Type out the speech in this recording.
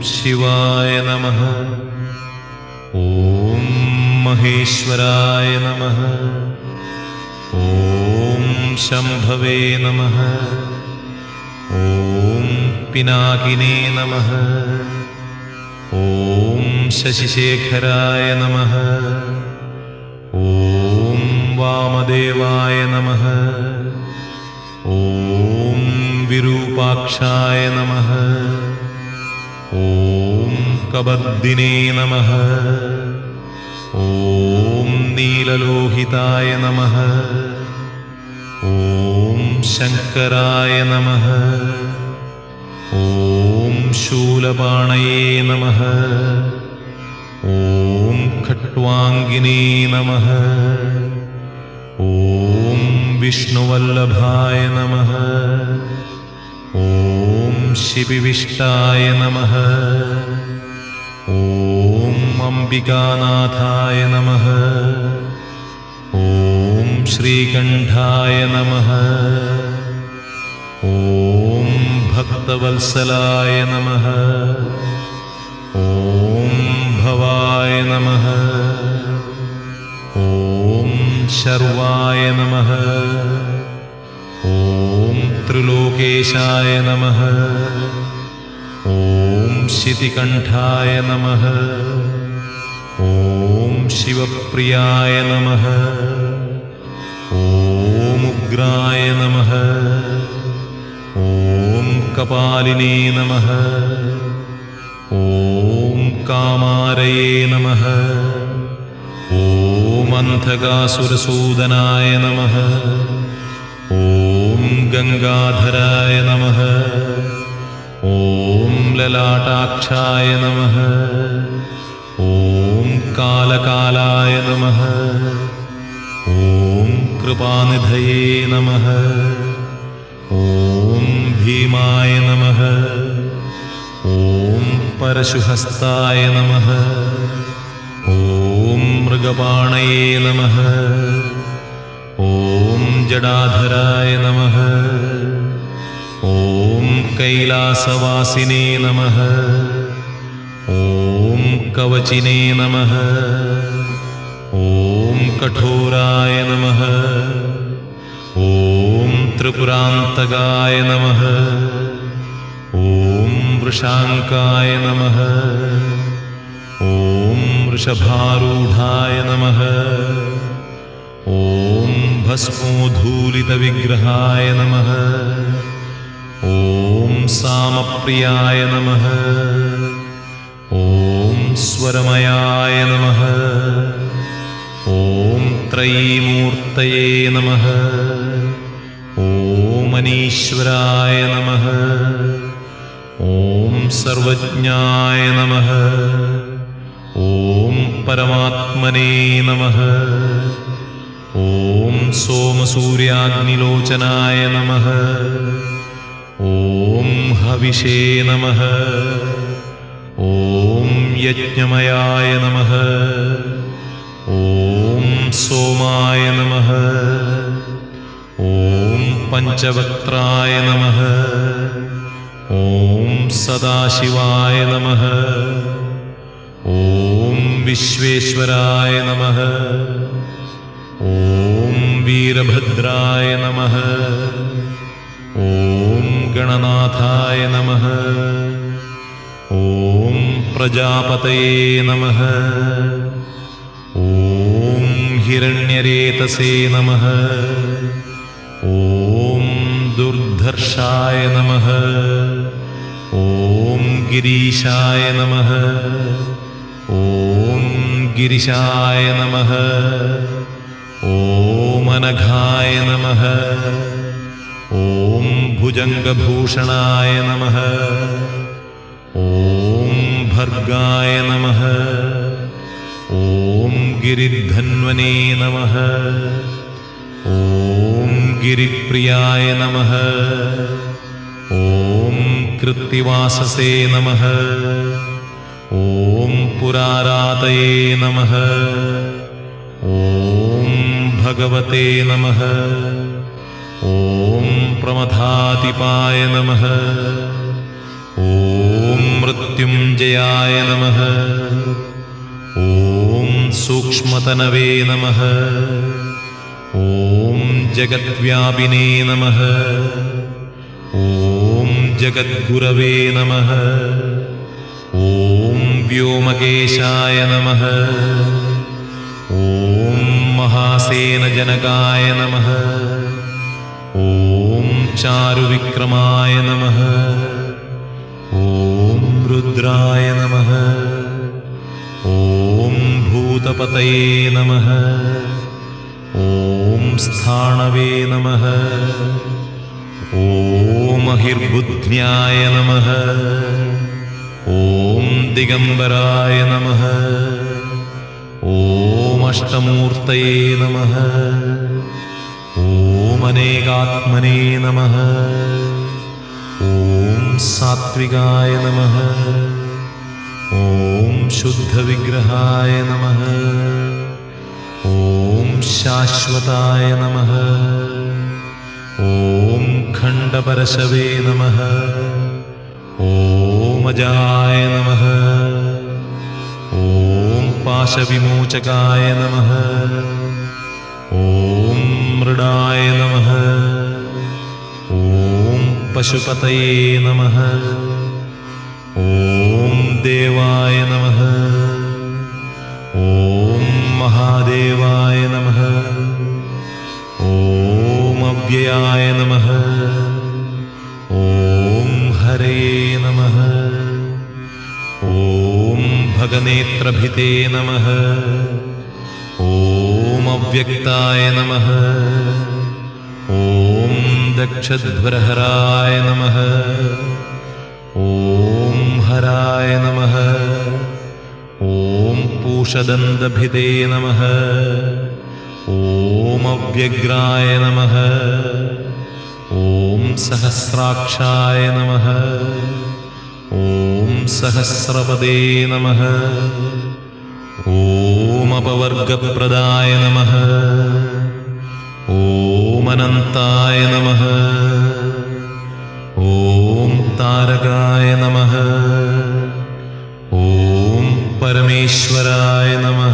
ശിവായ നമഃ. ഓം മഹേശ്വരായ നമഃ. ഓം ശംഭവേ നമഃ. ഓം പിനാകിനേ നമഃ. ഓം ശശിശേഖരായ നമഃ. ഓം വാമദേവായ നമഃ. ഓം വിരൂപാക്ഷായ നമഃ. ഓം കബദ്ദിനേ നമഃ. ഓം നീലലോഹിതായ നമഃ. ഓം ശങ്കരായ നമഃ. ഓം ശൂലപാണയേ നമഃ. ഓം ഖട്വാംഗിനേ നമഃ. ഓം വിഷ്ണുവല്ലഭായ നമഃ. ഓം ശിവിവിഷ്ടായ നമഃ. ഓം അംബികാനാഥായ നമഃ. ഓം ശ്രീകണ്ഠായ നമഃ. ഓം ഭക്തവത്സലായ നമഃ. ഓം ഭവായ നമഃ. ഓം ശർവായ നമഃ. ഓം ത്രിലോകേശായ നമഃ. ഓം ശിതികണ്ഠായ നമഃ. ഓം ശിവപ്രിയായ നമഃ. ഓം ഉഗ്രായ നമഃ. ഓം കപാലിനേ നമഃ. ഓം കാമാരയേ നമഃ. ഓം അന്ധകാസുരസൂദനായ നമഃ. ഓം ഗംഗാധരായ നമഃ. ഓം ലലാടാക്ഷായ നമഃ. ഓം കാലകാലായ നമഃ. ഓം കൃപാനിധയേ നമഃ. ഓം ഭീമായ നമഃ. ഓം പരശുഹസ്തായ നമഃ. ഓം മൃഗപാണയേ നമഃ. ഓം ജടാധരായ നമഃ. ഓം കൈലാസവാസിനേ നമഃ. ഓം കവചിനേ നമഃ. ഓം കഠോരായ നമഃ. ഓം ത്രിപുരാന്തകായ നമഃ. ഓം വൃഷാങ്കായ നമഃ. ഓം വൃഷഭാരൂഢായ നമഃ. ഓം ഭസ്മോധൂലിതവിഗ്രഹായ നമഃ. ഓം സാമപ്രിയായ നമഃ. ഓം സ്വരമയായ നമഃ. ഓം ത്രയീമൂർത്തയേ നമഃ. ഓം അനീശ്വരായ നമഃ. ഓം സർവജ്ഞായ നമഃ. ഓം പരമാത്മനേ നമഃ. ഓം സോമസൂര്യാഗ്നിലോചനായ നമഃ. ഓം ഹവിഷേ നമഃ. ഓം യജ്ഞമയായ നമഃ. ഓം സോമായ നമഃ. ഓം പഞ്ചവക്ത്രായ നമഃ. ഓം സദാശിവായ നമഃ. ഓം വിശ്വേശ്വരായ നമഃ. ഓം വീരഭദ്രായ നമഃ. ഓം ഗണനാഥായ നമഃ. ഓം പ്രജാപതയേ നമഃ. ഓം ഹിരണ്യരേതസേ നമഃ. ഓം ദുർധർഷായ നമഃ. ഓം ഗിരീശായ നമഃ. ഓം ഗിരിശായ നമഃ. ഓം അനഘായ നമഃ. ഓം ഭുജംഗഭൂഷണായ നമഃ. ഓം ഭർഗായ നമഃ. ഓം ഗിരിധന്വനേ നമഃ. ഓം ഗിരിപ്രിയായ നമഃ. ഓം കൃത്തിവാസസേ നമഃ. ഓം ॐ पुरारातये नमः। ॐ भगवते नमः। ॐ प्रमथातिपाय नमः। ॐ मृत्युञ्जयाय नमः। ॐ सूक्ष्मतनवे नमः। ॐ जगद्व्यापिने नमः। ॐ जगद्गुरवे नमः। ॐ व्योमकेशाय नमः। ॐ महासेनजनकाय नमः। ॐ चारुविक्रमाय नमः। ॐ रुद्राय नमः। ॐ भूतपतये नमः। ॐ स्थाणवे नमः। ॐ अहिर्बुद्ध्याय नमः। ॐ दिगम्बराय नमः। ॐ अष्टमूर्तये नमः। ॐ अनेकात्मने नमः। ॐ सात्विकाय नमः। ॐ शुद्धविग्रहाय नमः। ॐ शाश्वताय नमः। ॐ खण्डपरशवे नमः। ॐ अजाय नमः। ॐ पाशविमोचकाय नमः। ॐ मृडाय नमः। ॐ पशुपतये नमः। ॐ देवाय नमः। ॐ महादेवाय नमः। ॐ अव्ययाय नमः। ॐ हरये नमः। ॐ भगनेत्रभिते नमः। ॐ अव्यक्ताय नमः। ॐ दक्षध्वरहराय नमः। ॐ हराय नमः। ॐ पूषदन्तभिते नमः। ॐ अव्यग्राय नमः। ॐ सहस्राक्षाय नमः। ॐ सहस्रपदे नमः। ॐ अपवर्गप्रदाय नमः। ॐ अनन्ताय नमः। ॐ तारकाय नमः। ॐ परमेश्वराय नमः।